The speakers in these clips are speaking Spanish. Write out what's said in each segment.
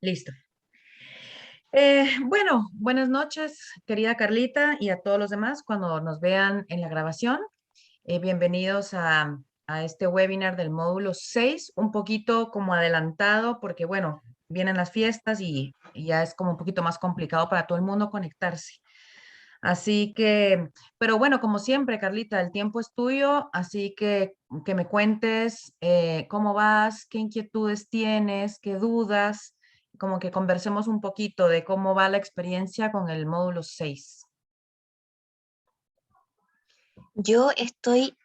Listo. Bueno, buenas noches, querida Carlita, y a todos los demás cuando nos vean en la grabación. Bienvenidos a este webinar del módulo 6, un poquito como adelantado porque, bueno, vienen las fiestas y ya es como un poquito más complicado para todo el mundo conectarse. Así que, pero bueno, como siempre, Carlita, el tiempo es tuyo, así que me cuentes cómo vas, qué inquietudes tienes, qué dudas, como que conversemos un poquito de cómo va la experiencia con el módulo 6. Yo estoy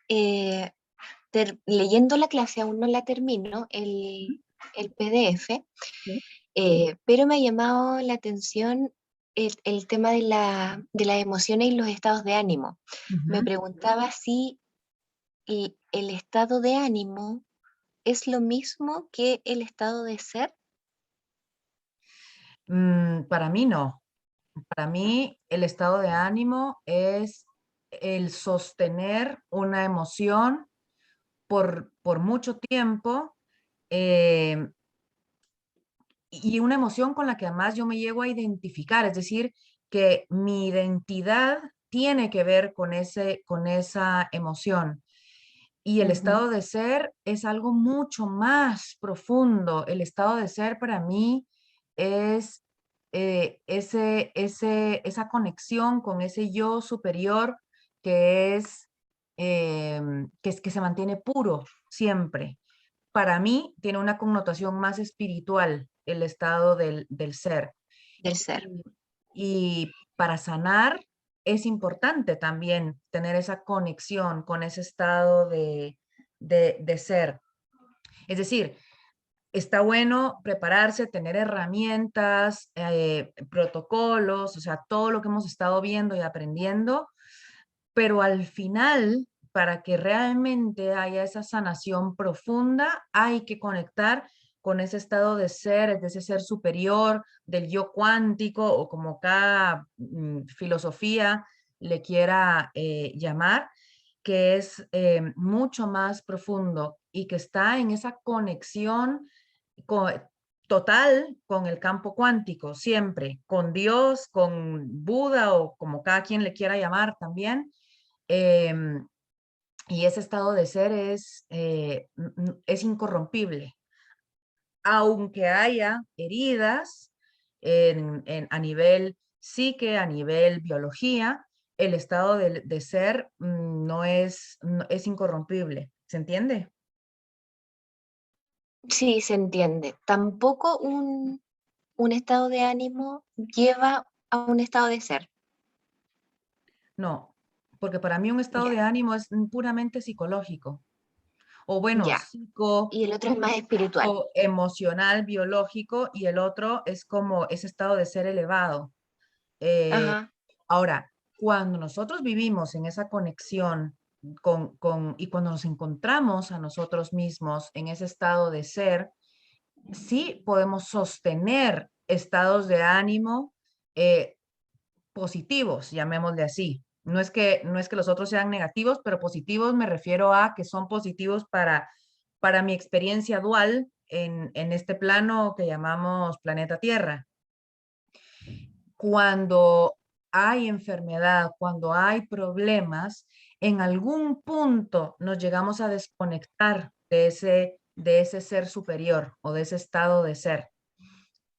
leyendo la clase, aún no la termino, el PDF, Sí. pero me ha llamado la atención el tema de las emociones y los estados de ánimo. Me Ujú. preguntaba si el estado de ánimo es lo mismo que el estado de ser. Para mí no. Para mí el estado de ánimo es el sostener una emoción por mucho tiempo. eh, y una emoción con la que además yo me llego a identificar, es decir, que mi identidad tiene que ver con esa emoción. Y el Ujú. estado de ser es algo mucho más profundo. El estado de ser para mí es esa conexión con ese yo superior que que se mantiene puro siempre. Para mí tiene una connotación más espiritual el estado del ser. Del ser. Y, y para sanar es importante también tener esa conexión con ese estado de ser. Es decir, está bueno prepararse, tener herramientas, protocolos, o sea, todo lo que hemos estado viendo y aprendiendo, pero al final, para que realmente haya esa sanación profunda, hay que conectar con ese estado de ser, de ese ser superior, del yo cuántico o como cada filosofía le quiera llamar, que es mucho más profundo y que está en esa conexión co- total con el campo cuántico, siempre, con Dios, con Buda o como cada quien le quiera llamar también. Em, y ese estado de ser es incorrompible, aunque haya heridas a nivel psique, a nivel biología, el estado de ser es incorrompible. ¿Se entiende? Sí, se entiende. Tampoco un estado de ánimo lleva a un estado de ser. No, porque para mí un estado Ya, de ánimo es puramente psicológico, o bueno, ya. Y el otro es más espiritual. emocional, biológico, y el otro es como ese estado de ser elevado. Eh, Ajá. Ahora, cuando nosotros vivimos en esa conexión y cuando nos encontramos a nosotros mismos en ese estado de ser, sí podemos sostener estados de ánimo eh, positivos, llamémosle así. No es que los otros sean negativos, pero positivos me refiero a que son positivos para mi experiencia dual en este plano que llamamos planeta Tierra. Cuando hay enfermedad, cuando hay problemas, en algún punto nos llegamos a desconectar de ese ser superior o de ese estado de ser.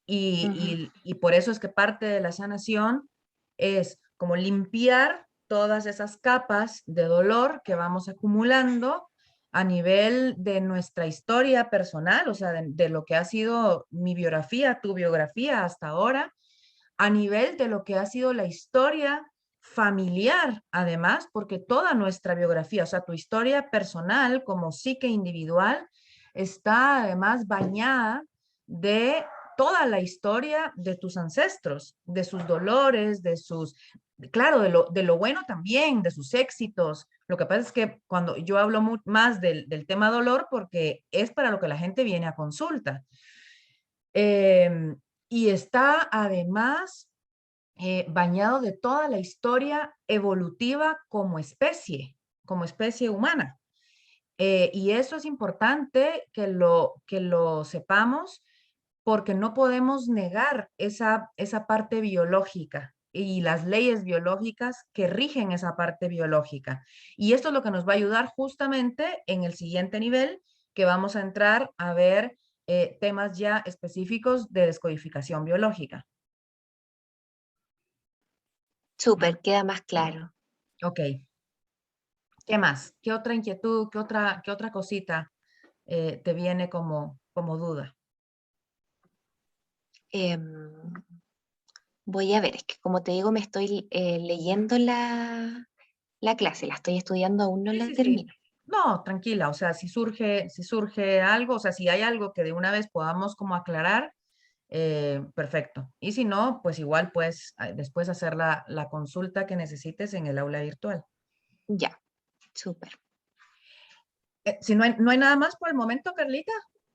Ujú. Y por eso es que parte de la sanación es como limpiar todas esas capas de dolor que vamos acumulando a nivel de nuestra historia personal, o sea, de lo que ha sido mi biografía, tu biografía hasta ahora, a nivel de lo que ha sido la historia familiar, además, porque toda nuestra biografía, o sea, tu historia personal como psique individual, está además bañada de toda la historia de tus ancestros, de sus dolores, claro, de lo bueno también, de sus éxitos. Lo que pasa es que cuando yo hablo más del tema dolor, porque es para lo que la gente viene a consulta. Em, y está además bañado de toda la historia evolutiva como especie humana. Y eso es importante que lo sepamos porque no podemos negar esa parte biológica y las leyes biológicas que rigen esa parte biológica. Y esto es lo que nos va a ayudar justamente en el siguiente nivel, que vamos a entrar a ver temas ya específicos de descodificación biológica. Súper, queda más claro. Ok, ¿qué más? ¿Qué otra inquietud, qué otra cosita te viene como duda? Em, Voy a ver, es que como te digo, me estoy leyendo la clase, la estoy estudiando, aún no Sí, la sí, sí. termino. No, tranquila, o sea, si surge algo, o sea, si hay algo que de una vez podamos como aclarar, perfecto. Y si no, pues igual puedes después hacer la consulta que necesites en el aula virtual. Ya, súper. Si no hay nada más por el momento, Carlita,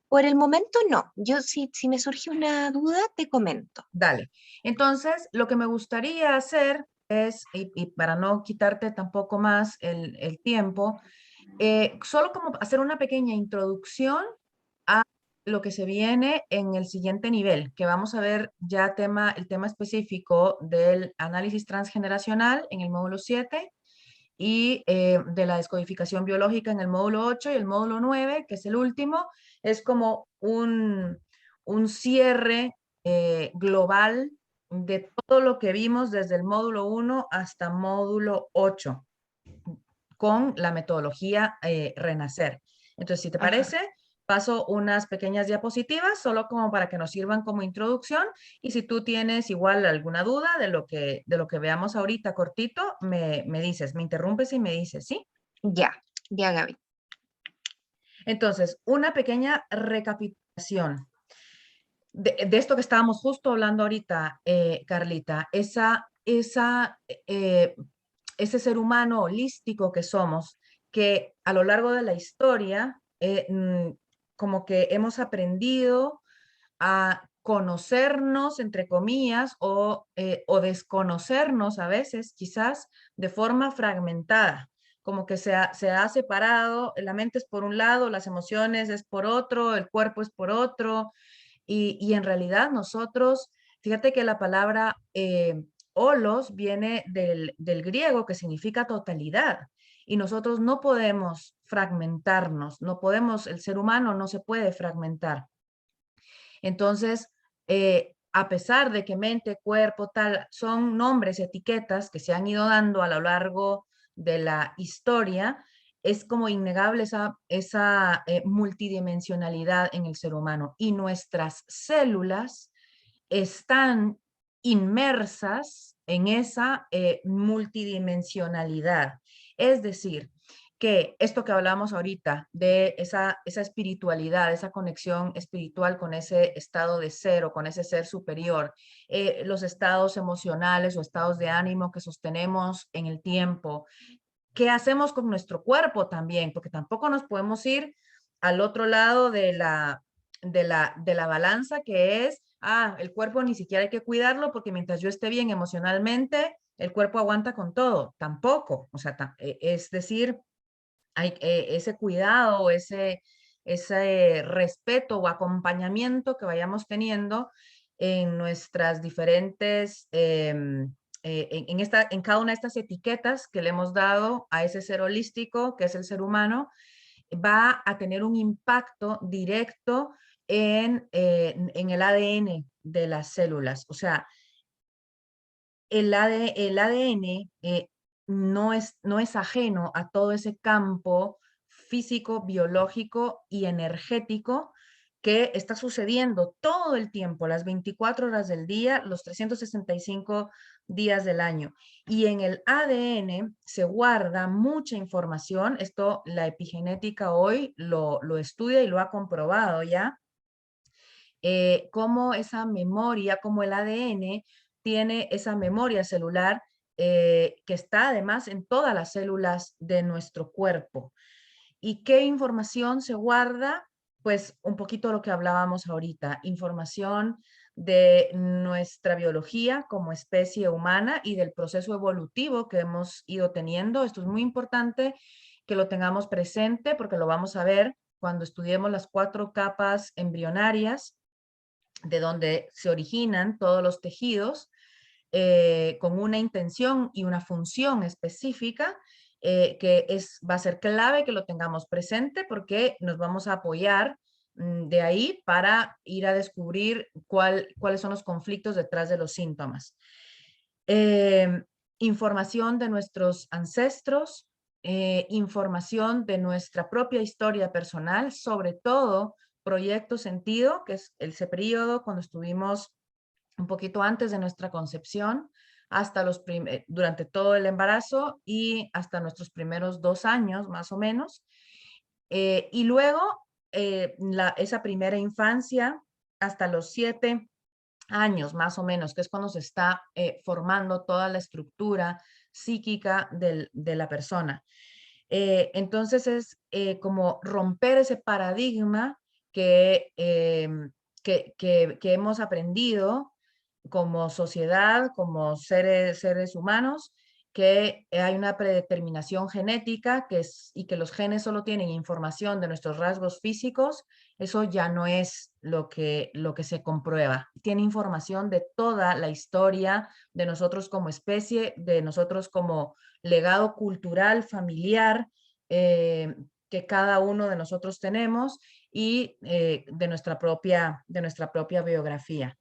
Por el momento no. Yo si me surge una duda, te comento. dale. Entonces, lo que me gustaría hacer es, y para no quitarte tampoco más el tiempo, solo como hacer una pequeña introducción a lo que se viene en el siguiente nivel, que vamos a ver ya el tema específico del análisis transgeneracional en el módulo 7 y de la descodificación biológica en el módulo 8 y el módulo 9, que es el último, es como un cierre global de todo lo que vimos desde el módulo 1 hasta módulo 8 con la metodología Renacer. Entonces, si te Ajá, parece, paso unas pequeñas diapositivas solo como para que nos sirvan como introducción y si tú tienes igual alguna duda de lo que veamos ahorita cortito, me dices, me interrumpes y me dices, ¿sí? ya, ya, Gaby. Entonces, una pequeña recapitulación de esto que estábamos justo hablando ahorita, Carlita, ese ser humano holístico que somos, que a lo largo de la historia, como que hemos aprendido a conocernos, entre comillas, o desconocernos a veces, quizás de forma fragmentada, como que se ha separado, la mente es por un lado, las emociones es por otro, el cuerpo es por otro, y en realidad nosotros, fíjate que la palabra holos viene del griego que significa totalidad. Y nosotros no podemos fragmentarnos, no podemos, el ser humano no se puede fragmentar. Entonces, a pesar de que mente, cuerpo, tal, son nombres, etiquetas que se han ido dando a lo largo de la historia, es como innegable esa multidimensionalidad en el ser humano. Y nuestras células están inmersas en esa multidimensionalidad. Es decir, que esto que hablamos ahorita de esa espiritualidad, esa conexión espiritual con ese estado de ser o con ese ser superior, los estados emocionales o estados de ánimo que sostenemos en el tiempo, qué hacemos con nuestro cuerpo también, porque tampoco nos podemos ir al otro lado de la balanza que es, el cuerpo ni siquiera hay que cuidarlo porque mientras yo esté bien emocionalmente, el cuerpo aguanta con todo. Tampoco, o sea, es decir, hay ese cuidado, ese respeto o acompañamiento que vayamos teniendo en nuestras diferentes, en cada una de estas etiquetas que le hemos dado a ese ser holístico, que es el ser humano, va a tener un impacto directo en el ADN de las células. O sea, el ADN no es ajeno a todo ese campo físico, biológico y energético que está sucediendo todo el tiempo, las 24 horas del día, los 365 días del año. Y en el ADN se guarda mucha información. Esto la epigenética hoy lo estudia y lo ha comprobado ya, cómo esa memoria, cómo el ADN tiene esa memoria celular que está además en todas las células de nuestro cuerpo. ¿Y qué información se guarda? Pues un poquito lo que hablábamos ahorita, información de nuestra biología como especie humana y del proceso evolutivo que hemos ido teniendo. Esto es muy importante que lo tengamos presente porque lo vamos a ver cuando estudiemos las 4 capas embrionarias de donde se originan todos los tejidos, con una intención y una función específica, va a ser clave que lo tengamos presente porque nos vamos a apoyar de ahí para ir a descubrir cuáles son los conflictos detrás de los síntomas. Eh, Información de nuestros ancestros, información de nuestra propia historia personal, sobre todo proyecto sentido, que es ese periodo cuando estuvimos un poquito antes de nuestra concepción, hasta durante todo el embarazo y hasta nuestros primeros 2 años, más o menos. Y luego, esa primera infancia, hasta los 7 años, más o menos, que es cuando se está formando toda la estructura psíquica de la persona. Entonces es como romper ese paradigma que, que hemos aprendido como sociedad, como seres humanos, que hay una predeterminación genética y que los genes solo tienen información de nuestros rasgos físicos. Eso ya no es lo que se comprueba. Tiene información de toda la historia de nosotros como especie, de nosotros como legado cultural, familiar, que cada uno de nosotros tenemos y de nuestra propia biografía.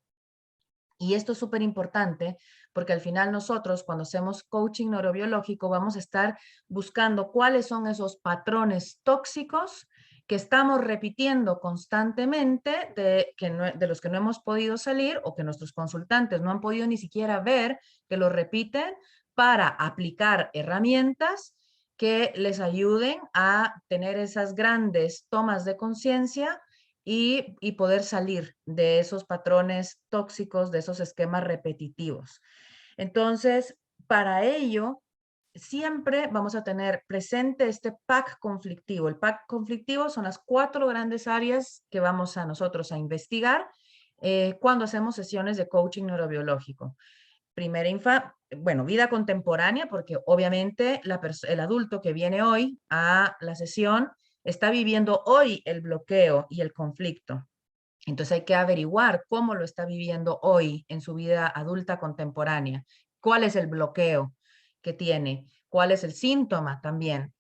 Y esto es súper importante porque al final nosotros cuando hacemos coaching neurobiológico vamos a estar buscando cuáles son esos patrones tóxicos que estamos repitiendo constantemente de los que no hemos podido salir o que nuestros consultantes no han podido ni siquiera ver que los repiten para aplicar herramientas que les ayuden a tener esas grandes tomas de conciencia y poder salir de esos patrones tóxicos, de esos esquemas repetitivos. Entonces, para ello, siempre vamos a tener presente este pack conflictivo. El pack conflictivo son las 4 grandes áreas que vamos a nosotros a investigar cuando hacemos sesiones de coaching neurobiológico. Bueno, vida contemporánea, porque obviamente el adulto que viene hoy a la sesión está viviendo hoy el bloqueo y el conflicto. Entonces hay que averiguar cómo lo está viviendo hoy en su vida adulta contemporánea. ¿Cuál es el bloqueo que tiene? ¿Cuál es el síntoma también?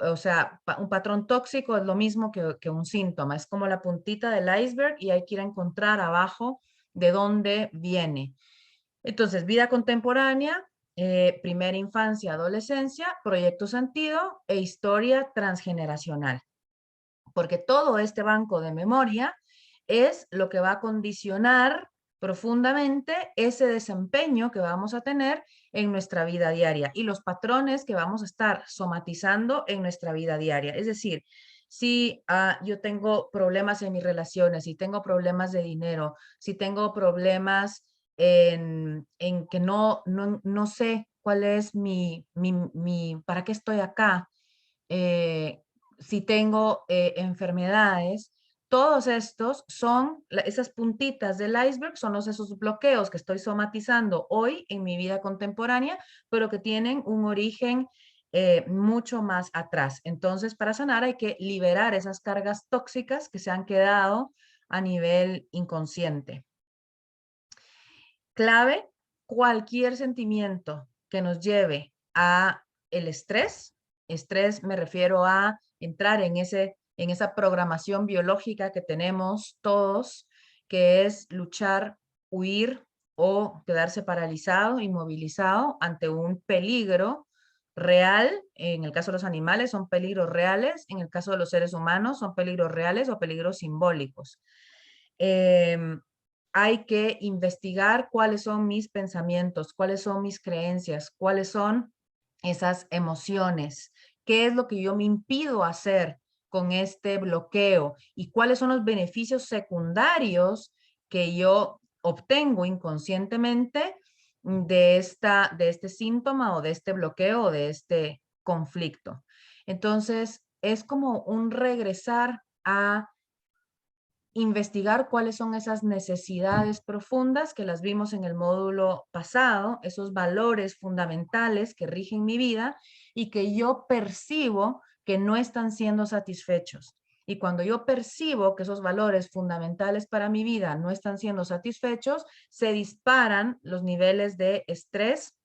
O sea, un patrón tóxico es lo mismo que un síntoma. Es como la puntita del iceberg y hay que ir a encontrar abajo de dónde viene. Entonces, vida contemporánea, primera infancia, adolescencia, proyecto sentido e historia transgeneracional. Porque todo este banco de memoria es lo que va a condicionar profundamente ese desempeño que vamos a tener en nuestra vida diaria y los patrones que vamos a estar somatizando en nuestra vida diaria. Es decir, si yo tengo problemas en mis relaciones, si tengo problemas de dinero, si tengo problemas en que no sé cuál es para qué estoy acá, eh, si tengo enfermedades, todos estos son, esas puntitas del iceberg son esos bloqueos que estoy somatizando hoy en mi vida contemporánea, pero que tienen un origen mucho más atrás. Entonces, para sanar hay que liberar esas cargas tóxicas que se han quedado a nivel inconsciente. Clave, cualquier sentimiento que nos lleve a el estrés. Estrés me refiero a entrar en esa programación biológica que tenemos todos, que es luchar, huir o quedarse paralizado, inmovilizado ante un peligro real. En el caso de los animales son peligros reales, en el caso de los seres humanos son peligros reales o peligros simbólicos. Hay que investigar cuáles son mis pensamientos, cuáles son mis creencias, cuáles son esas emociones, qué es lo que yo me impido hacer con este bloqueo y cuáles son los beneficios secundarios que yo obtengo inconscientemente de este síntoma o de este bloqueo o de este conflicto. Entonces, es como un regresar a investigar cuáles son esas necesidades profundas que las vimos en el módulo pasado, esos valores fundamentales que rigen mi vida y que yo percibo que no están siendo satisfechos. Y cuando yo percibo que esos valores fundamentales para mi vida no están siendo satisfechos, se disparan los niveles de estrés,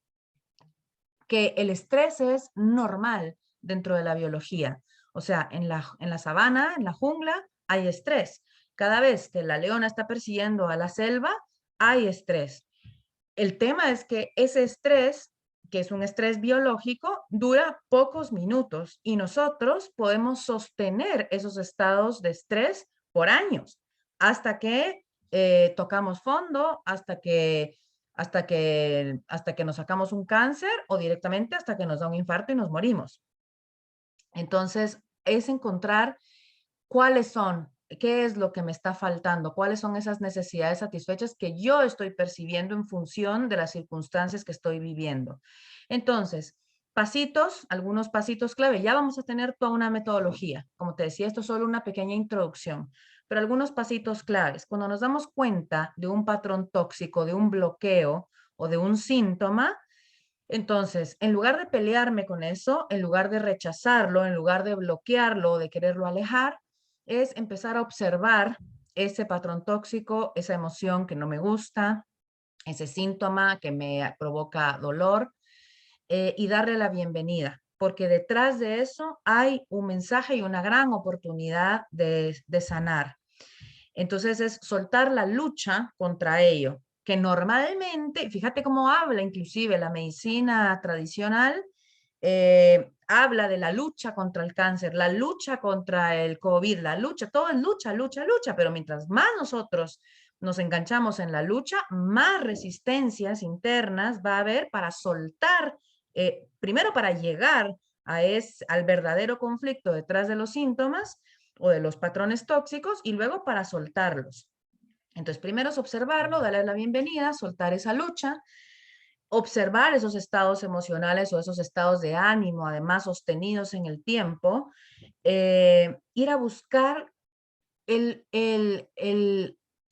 que el estrés es normal dentro de la biología. O sea, en la sabana, en la jungla, hay estrés. Cada vez que la leona está persiguiendo a la selva, hay estrés. El tema es que ese estrés, que es un estrés biológico, dura pocos minutos y nosotros podemos sostener esos estados de estrés por años, hasta que tocamos fondo, hasta que nos sacamos un cáncer o directamente hasta que nos da un infarto y nos morimos. Entonces, es encontrar cuáles son, qué es lo que me está faltando, cuáles son esas necesidades satisfechas que yo estoy percibiendo en función de las circunstancias que estoy viviendo. Entonces, pasitos, algunos pasitos clave. Ya vamos a tener toda una metodología. Como te decía, esto es solo una pequeña introducción, pero algunos pasitos claves. Cuando nos damos cuenta de un patrón tóxico, de un bloqueo o de un síntoma, entonces, en lugar de pelearme con eso, en lugar de rechazarlo, en lugar de bloquearlo, de quererlo alejar, es empezar a observar ese patrón tóxico, esa emoción que no me gusta, ese síntoma que me provoca dolor, y darle la bienvenida, porque detrás de eso hay un mensaje y una gran oportunidad de sanar. Entonces es soltar la lucha contra ello, que normalmente, fíjate cómo habla inclusive la medicina tradicional, habla de la lucha contra el cáncer, la lucha contra el COVID, la lucha, todo es lucha, lucha, lucha, pero mientras más nosotros nos enganchamos en la lucha, más resistencias internas va a haber para soltar, primero para llegar al verdadero conflicto detrás de los síntomas o de los patrones tóxicos y luego para soltarlos. Entonces, primero es observarlo, darle la bienvenida, soltar esa lucha, observar esos estados emocionales o esos estados de ánimo, además sostenidos en el tiempo, ir a buscar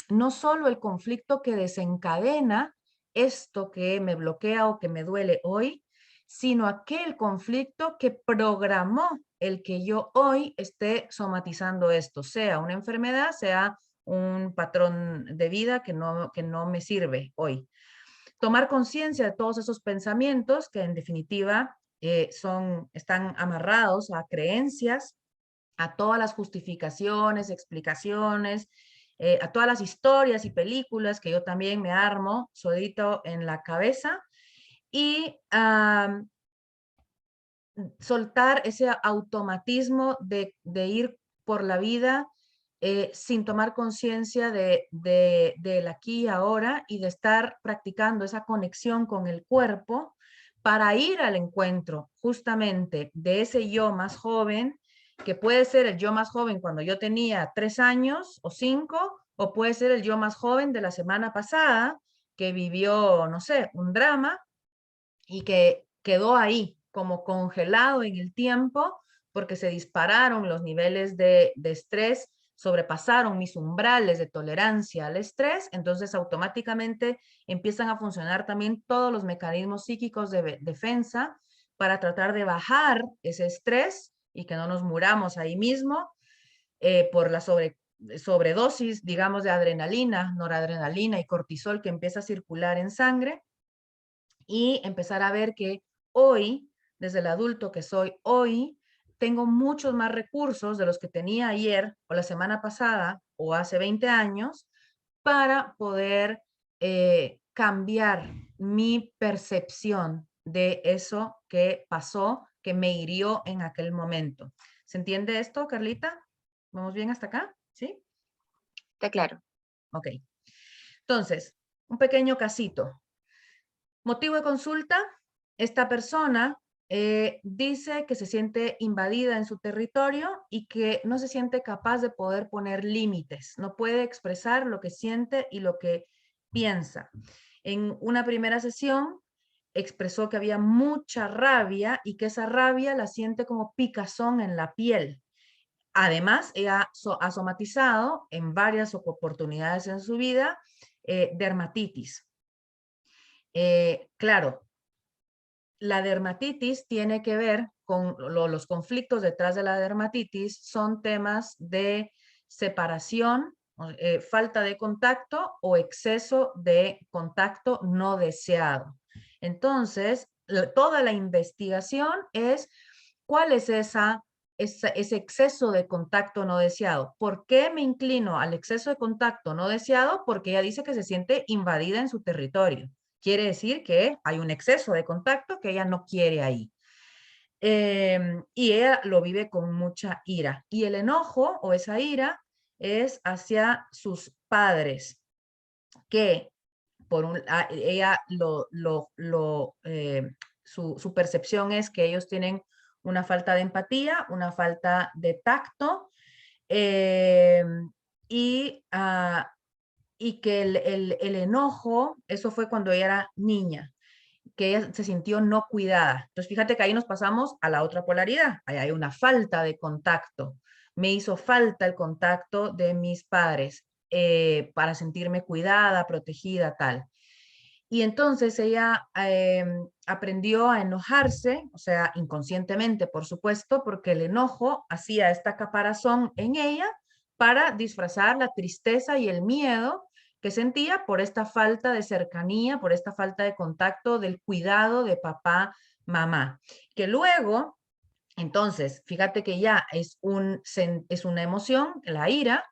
no solo el conflicto que desencadena esto que me bloquea o que me duele hoy, sino aquel conflicto que programó el que yo hoy esté somatizando esto, sea una enfermedad, sea un patrón de vida que no me sirve hoy. Tomar conciencia de todos esos pensamientos que en definitiva están amarrados a creencias, a todas las justificaciones, explicaciones, a todas las historias y películas que yo también me armo solito en la cabeza y soltar ese automatismo de ir por la vida sin tomar conciencia del aquí y ahora y de estar practicando esa conexión con el cuerpo para ir al encuentro justamente de ese yo más joven, que puede ser el yo más joven cuando yo tenía 3 años o 5, o puede ser el yo más joven de la semana pasada que vivió, no sé, un drama y que quedó ahí como congelado en el tiempo porque se dispararon los niveles de estrés, sobrepasaron mis umbrales de tolerancia al estrés, entonces automáticamente empiezan a funcionar también todos los mecanismos psíquicos de defensa para tratar de bajar ese estrés y que no nos muramos ahí mismo por la sobredosis, digamos, de adrenalina, noradrenalina y cortisol que empieza a circular en sangre y empezar a ver que hoy, desde el adulto que soy hoy, tengo muchos más recursos de los que tenía ayer o la semana pasada o hace 20 años para poder cambiar mi percepción de eso que pasó, que me hirió en aquel momento. ¿Se entiende esto, Carlita? ¿Vamos bien hasta acá? ¿Sí? Está claro. Ok. Entonces, un pequeño casito. Motivo de consulta, esta persona dice que se siente invadida en su territorio y que no se siente capaz de poder poner límites, no puede expresar lo que siente y lo que piensa. En una primera sesión expresó que había mucha rabia y que esa rabia la siente como picazón en la piel. Además, ella ha somatizado en varias oportunidades en su vida dermatitis. Claro, la dermatitis tiene que ver los conflictos detrás de la dermatitis son temas de separación, falta de contacto o exceso de contacto no deseado. Entonces, toda la investigación es cuál es ese exceso de contacto no deseado. ¿Por qué me inclino al exceso de contacto no deseado? Porque ella dice que se siente invadida en su territorio. Quiere decir que hay un exceso de contacto que ella no quiere ahí. Y ella lo vive con mucha ira. Y el enojo o esa ira es hacia sus padres, que ella su percepción es que ellos tienen una falta de empatía, una falta de tacto, eh, y, ah, y que el enojo, eso fue cuando ella era niña, que ella se sintió no cuidada. Entonces, fíjate que ahí nos pasamos a la otra polaridad. Ahí hay una falta de contacto. Me hizo falta el contacto de mis padres para sentirme cuidada, protegida, tal. Y entonces ella aprendió a enojarse, o sea, inconscientemente, por supuesto, porque el enojo hacía esta caparazón en ella para disfrazar la tristeza y el miedo que sentía por esta falta de cercanía, por esta falta de contacto, del cuidado de papá, mamá. Que luego, entonces, fíjate que ya es una emoción, la ira,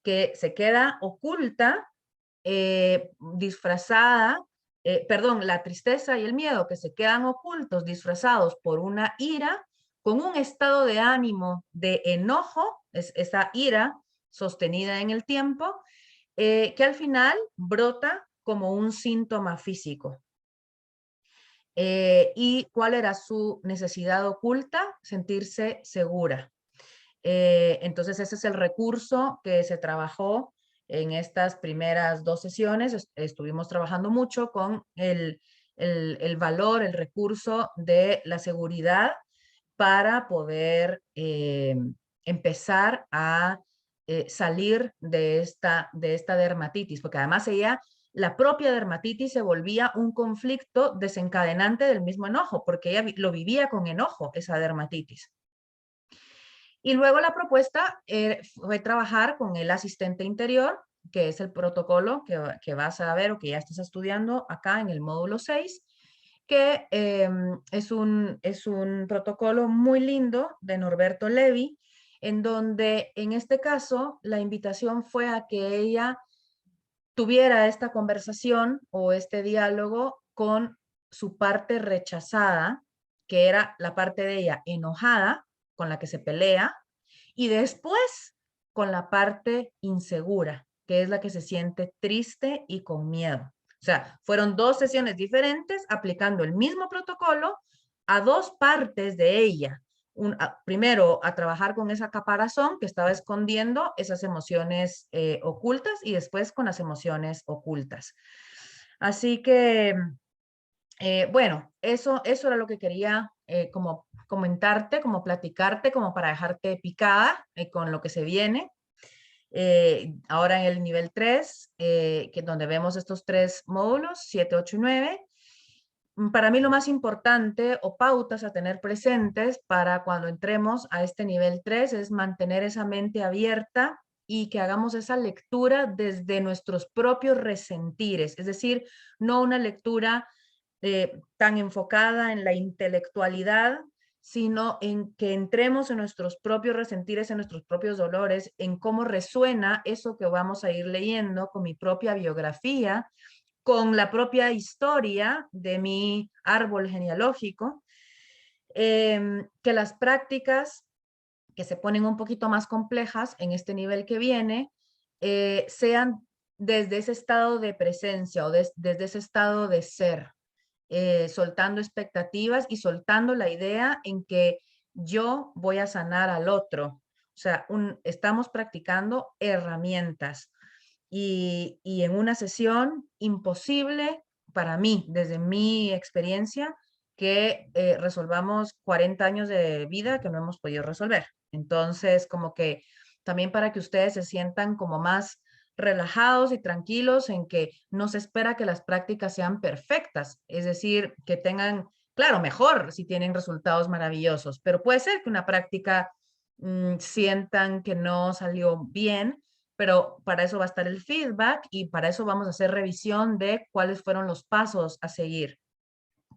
que se queda oculta, disfrazada, perdón, la tristeza y el miedo que se quedan ocultos, disfrazados por una ira, con un estado de ánimo de enojo, es esa ira sostenida en el tiempo, que al final brota como un síntoma físico. ¿Y cuál era su necesidad oculta? Sentirse segura. Entonces ese es el recurso que se trabajó en estas primeras 2 sesiones. Estuvimos trabajando mucho con el valor, el recurso de la seguridad para poder empezar a salir de esta dermatitis, porque además la propia dermatitis se volvía un conflicto desencadenante del mismo enojo, porque ella lo vivía con enojo, esa dermatitis. Y luego la propuesta fue trabajar con el asistente interior, que es el protocolo que vas a ver o que ya estás estudiando acá en el módulo 6, que es un protocolo muy lindo de Norberto Levi, en donde en este caso la invitación fue a que ella tuviera esta conversación o este diálogo con su parte rechazada, que era la parte de ella enojada, con la que se pelea, y después con la parte insegura, que es la que se siente triste y con miedo. O sea, fueron 2 sesiones diferentes aplicando el mismo protocolo a 2 partes de ella. Primero, a trabajar con esa caparazón que estaba escondiendo esas emociones ocultas, y después con las emociones ocultas. Así que, bueno, eso era lo que quería como comentarte, como platicarte, como para dejarte picada con lo que se viene. Ahora en el nivel 3, que donde vemos estos 3 módulos, 7, 8 y 9. Para mí lo más importante o pautas a tener presentes para cuando entremos a este nivel 3 es mantener esa mente abierta y que hagamos esa lectura desde nuestros propios resentires, es decir, no una lectura tan enfocada en la intelectualidad, sino en que entremos en nuestros propios resentires, en nuestros propios dolores, en cómo resuena eso que vamos a ir leyendo con mi propia biografía, con la propia historia de mi árbol genealógico, que las prácticas que se ponen un poquito más complejas en este nivel que viene, sean desde ese estado de presencia o desde ese estado de ser, soltando expectativas y soltando la idea en que yo voy a sanar al otro. O sea, estamos practicando herramientas y en una sesión imposible para mí, desde mi experiencia, que resolvamos 40 años de vida que no hemos podido resolver. Entonces, como que también para que ustedes se sientan como más relajados y tranquilos en que no se espera que las prácticas sean perfectas, es decir, que tengan, Claro, mejor si tienen resultados maravillosos, pero puede ser que una práctica sientan que no salió bien, pero para eso va a estar el feedback y para eso vamos a hacer revisión de cuáles fueron los pasos a seguir,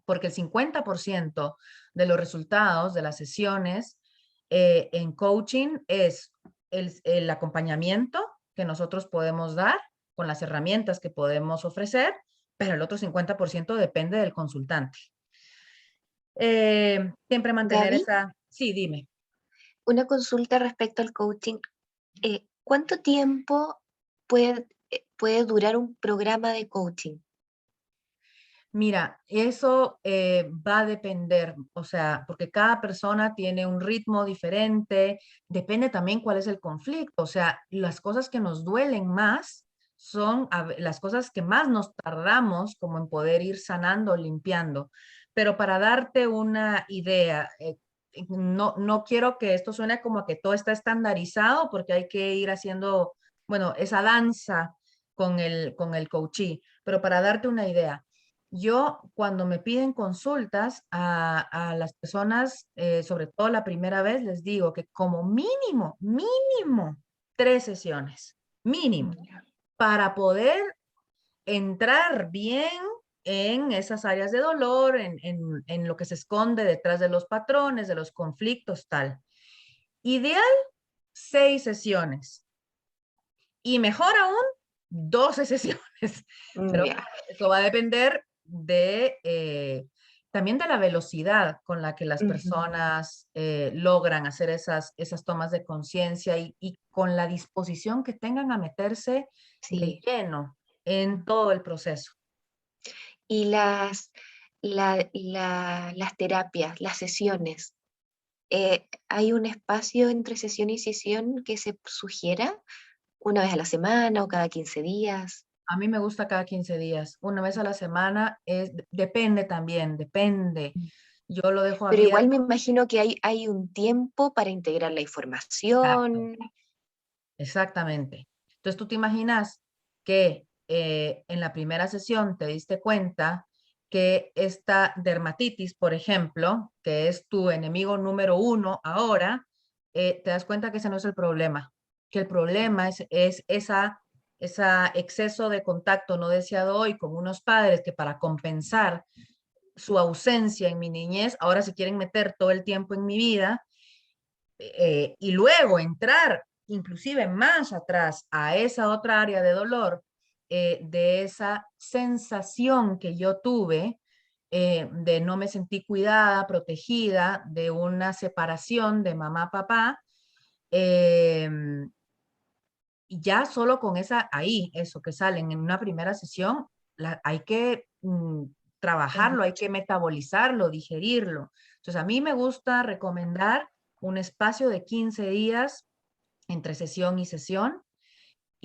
porque el 50% de los resultados de las sesiones en coaching es el acompañamiento que nosotros podemos dar con las herramientas que podemos ofrecer, pero el otro 50% depende del consultante. Siempre mantener Gaby, esa... Sí, dime. una consulta respecto al coaching. ¿Cuánto tiempo puede durar un programa de coaching? Mira, eso va a depender, o sea, porque cada persona tiene un ritmo diferente, depende también cuál es el conflicto, o sea, las cosas que nos duelen más son las cosas que más nos tardamos como en poder ir sanando, limpiando. Pero para darte una idea, no quiero que esto suene como que todo está estandarizado porque hay que ir haciendo, bueno, esa danza con el coachee, pero para darte una idea. Yo, cuando me piden consultas a las personas, sobre todo la primera vez, les digo que como mínimo 3 sesiones, mínimo, Ya. para poder entrar bien en esas áreas de dolor, en lo que se esconde detrás de los patrones, de los conflictos, tal. Ideal, 6 sesiones. Y mejor aún, 12 sesiones. Pero Ya. eso va a depender de también de la velocidad con la que las Ujú. personas logran hacer esas tomas de conciencia y con la disposición que tengan a meterse de Sí. lleno en todo el proceso. Y las terapias, las sesiones, ¿hay un espacio entre sesión y sesión que se sugiera? ¿Una vez a la semana o cada 15 días? A mí me gusta cada 15 días, una vez a la semana, depende también, depende. Mm. Yo lo dejo Pero igual me abierto. imagino que hay un tiempo para integrar la Exacto. información. Exactamente. Entonces tú te imaginas que en la primera sesión te diste cuenta que esta dermatitis, por ejemplo, que es tu enemigo número uno ahora, te das cuenta que ese no es el problema, que el problema es esa exceso de contacto no deseado hoy con unos padres que para compensar su ausencia en mi niñez, ahora se quieren meter todo el tiempo en mi vida y luego entrar inclusive más atrás a esa otra área de dolor, de esa sensación que yo tuve de no me sentí cuidada, protegida, de una separación de mamá-papá, eh, y ya solo con esa, ahí, eso que salen en una primera sesión, hay que Es trabajarlo, hay mucho. que metabolizarlo, digerirlo. Entonces, a mí me gusta recomendar un espacio de 15 días entre sesión y sesión.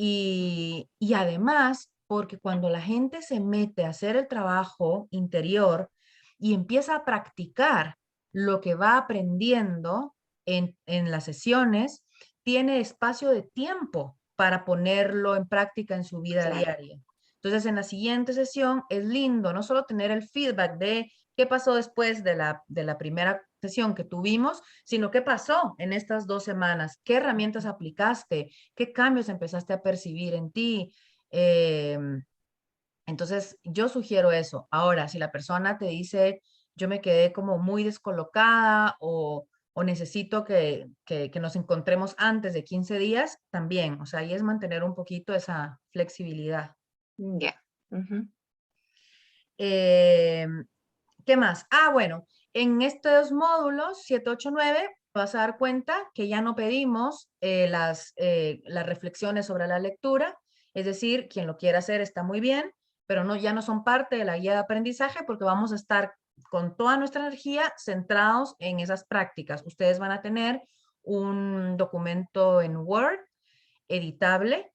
Y además, porque cuando la gente se mete a hacer el trabajo interior y empieza a practicar lo que va aprendiendo en las sesiones, tiene espacio de tiempo para ponerlo en práctica en su vida Claro. diaria. Entonces, en la siguiente sesión es lindo no solo tener el feedback de qué pasó después de la primera sesión que tuvimos, sino qué pasó en estas 2 semanas, qué herramientas aplicaste, qué cambios empezaste a percibir en ti. Eh, entonces, yo sugiero eso. Ahora, si la persona te dice, yo me quedé como muy descolocada o necesito que nos encontremos antes de 15 días, también. O sea, ahí es mantener un poquito esa flexibilidad. Ya. Ujú. Eh, ¿Qué más? Ah, bueno, en estos módulos 7, 8, 9 vas a dar cuenta que ya no pedimos las reflexiones sobre la lectura, es decir, quien lo quiera hacer está muy bien, pero no, ya no son parte de la guía de aprendizaje porque vamos a estar con toda nuestra energía centrados en esas prácticas. Ustedes van a tener un documento en Word editable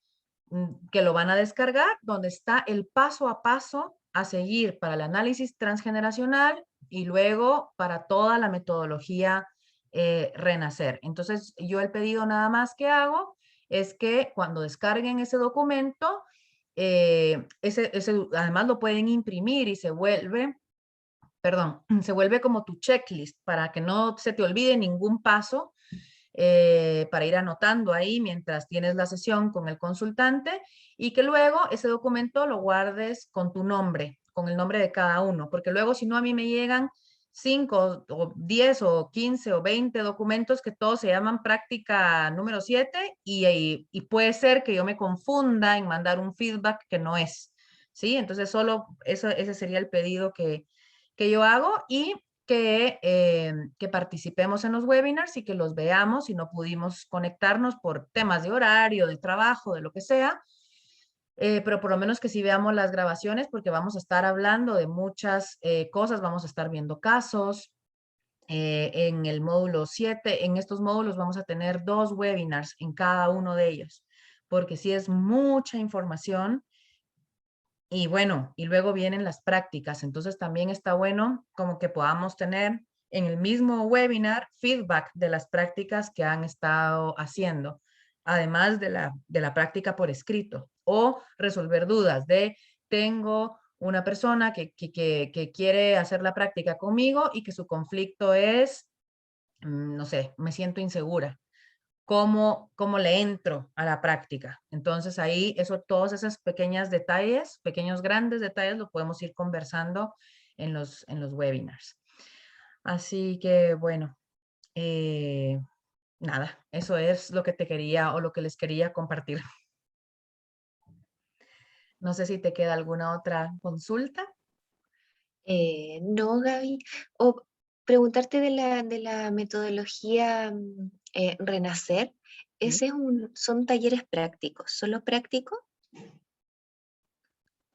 que lo van a descargar, donde está el paso a paso a seguir para el análisis transgeneracional y luego para toda la metodología Renacer. Entonces, yo el pedido nada más que hago es que cuando descarguen ese documento, además lo pueden imprimir y se vuelve perdón, se vuelve como tu checklist para que no se te olvide ningún paso, para ir anotando ahí mientras tienes la sesión con el consultante, y que luego ese documento lo guardes con tu nombre, con el nombre de cada uno, porque luego si no a mí me llegan 5 o 10 o 15 o 20 documentos que todos se llaman práctica número 7 y puede ser que yo me confunda en mandar un feedback que no es, ¿sí? Entonces solo eso, ese sería el pedido que yo hago, y que participemos en los webinars y que los veamos si no pudimos conectarnos por temas de horario, de trabajo, de lo que sea, pero por lo menos que sí veamos las grabaciones, porque vamos a estar hablando de muchas cosas, vamos a estar viendo casos. En el módulo 7, en estos módulos vamos a tener 2 webinars en cada uno de ellos, porque sí es mucha información. Y bueno, y luego vienen las prácticas. Entonces también está bueno como que podamos tener en el mismo webinar feedback de las prácticas que han estado haciendo, además de la práctica por escrito, o resolver dudas de tengo una persona que quiere hacer la práctica conmigo y que su conflicto es, no sé, me siento insegura. Cómo le entro a la práctica. Entonces ahí, eso, todos esos pequeños detalles, pequeños grandes detalles, lo podemos ir conversando en los webinars. Así que bueno, eh, nada, eso es lo que te quería o lo que les quería compartir. No sé si te queda alguna otra consulta. No, Gaby. O preguntarte de la metodología Renacer. Sí. Ese es son talleres prácticos, solo prácticos.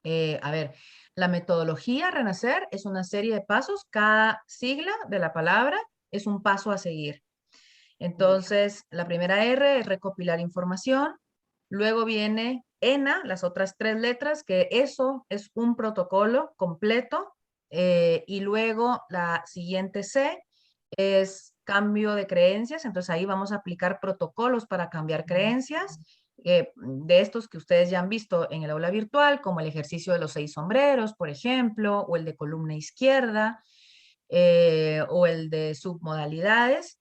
A ver, la metodología Renacer es una serie de pasos. Cada sigla de la palabra es un paso a seguir. Ya. Entonces, la primera R es recopilar información. Luego viene ENA, las otras 3 letras, que eso es un protocolo completo. Y luego la siguiente C es cambio de creencias. Entonces ahí vamos a aplicar protocolos para cambiar creencias. De estos que ustedes ya han visto en el aula virtual, como el ejercicio de los 6 sombreros, por ejemplo, o el de columna izquierda, o el de submodalidades.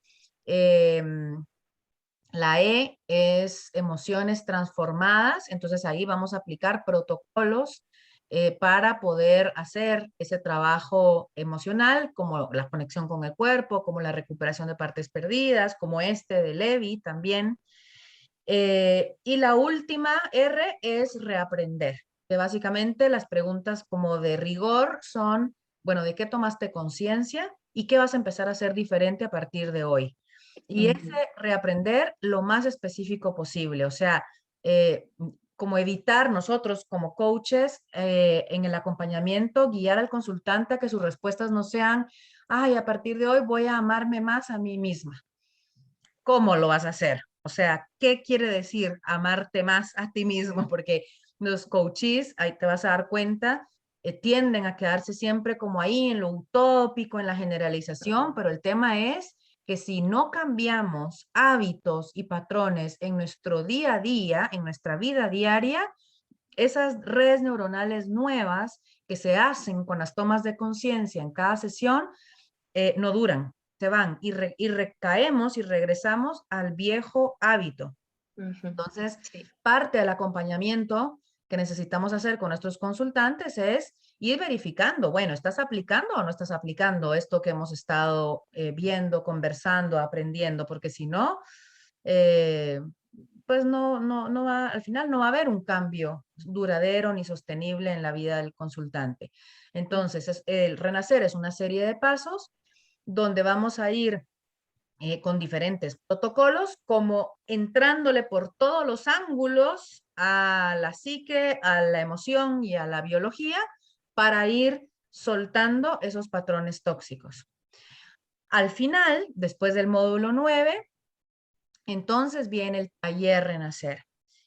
La E es emociones transformadas, entonces ahí vamos a aplicar protocolos para poder hacer ese trabajo emocional, como la conexión con el cuerpo, como la recuperación de partes perdidas, como este de Levi también. Y la última R es reaprender, que básicamente las preguntas como de rigor son, bueno, ¿de qué tomaste conciencia y qué vas a empezar a hacer diferente a partir de hoy? Y ese Ujú. reaprender lo más específico posible, o sea, eh, como evitar nosotros como coaches en el acompañamiento, guiar al consultante a que sus respuestas no sean, ay, a partir de hoy voy a amarme más a mí misma. ¿Cómo lo vas a hacer? O sea, ¿qué quiere decir amarte más a ti mismo? Porque los coaches, ahí te vas a dar cuenta, tienden a quedarse siempre como ahí en lo utópico, en la generalización, pero el tema es que si no cambiamos hábitos y patrones en nuestro día a día, en nuestra vida diaria, esas redes neuronales nuevas que se hacen con las tomas de conciencia en cada sesión no duran, se van y recaemos y regresamos al viejo hábito. Ujú. Entonces, Sí. parte del acompañamiento que necesitamos hacer con nuestros consultantes es ir verificando, bueno, ¿estás aplicando o no estás aplicando esto que hemos estado viendo, conversando, aprendiendo? Porque si no, eh, pues no va, al final no va a haber un cambio duradero ni sostenible en la vida del consultante. Entonces, el renacer es una serie de pasos donde vamos a ir con diferentes protocolos, como entrándole por todos los ángulos a la psique, a la emoción y a la biología para ir soltando esos patrones tóxicos. Al final, después del módulo 9, entonces viene el taller Renacer,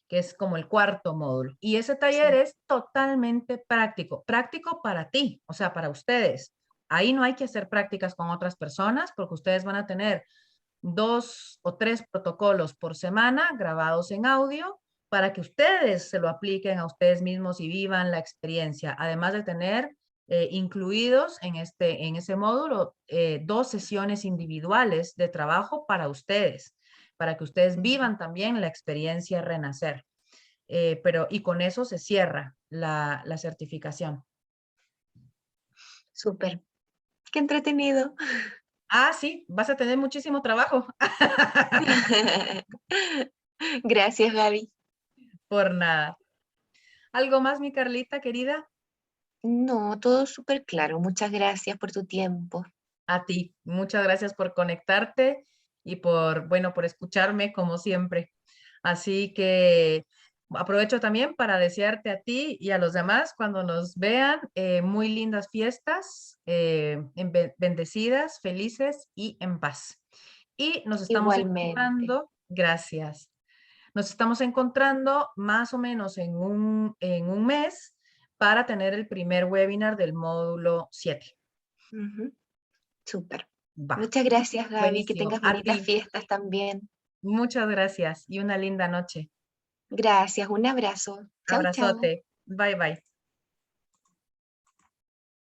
que es como el cuarto módulo. Y ese taller Sí. es totalmente práctico, práctico para ti, o sea, para ustedes. Ahí no hay que hacer prácticas con otras personas porque ustedes van a tener 2 o 3 protocolos por semana grabados en audio para que ustedes se lo apliquen a ustedes mismos y vivan la experiencia, además de tener incluidos en ese módulo 2 sesiones individuales de trabajo para que ustedes Ujú. vivan también la experiencia Renacer. Y con eso se cierra la certificación. Súper. Qué entretenido. Ah, sí, vas a tener muchísimo trabajo. Gracias, Gaby. Por nada. ¿Algo más, mi Carlita querida? No, todo súper claro. Muchas gracias por tu tiempo. A ti. Muchas gracias por conectarte y por escucharme como siempre. Así que aprovecho también para desearte a ti y a los demás cuando nos vean muy lindas fiestas, bendecidas, felices y en paz. Y nos estamos Igualmente. encontrando, gracias. Nos estamos encontrando más o menos en un mes para tener el primer webinar del módulo 7. Ujú. Súper. Va, Muchas gracias, Gaby. Que buenísimo. tengas A bonitas ti, fiestas también. muchas gracias y una linda noche. Gracias. Un abrazo. Chau, chau. Abrazote. Bye bye.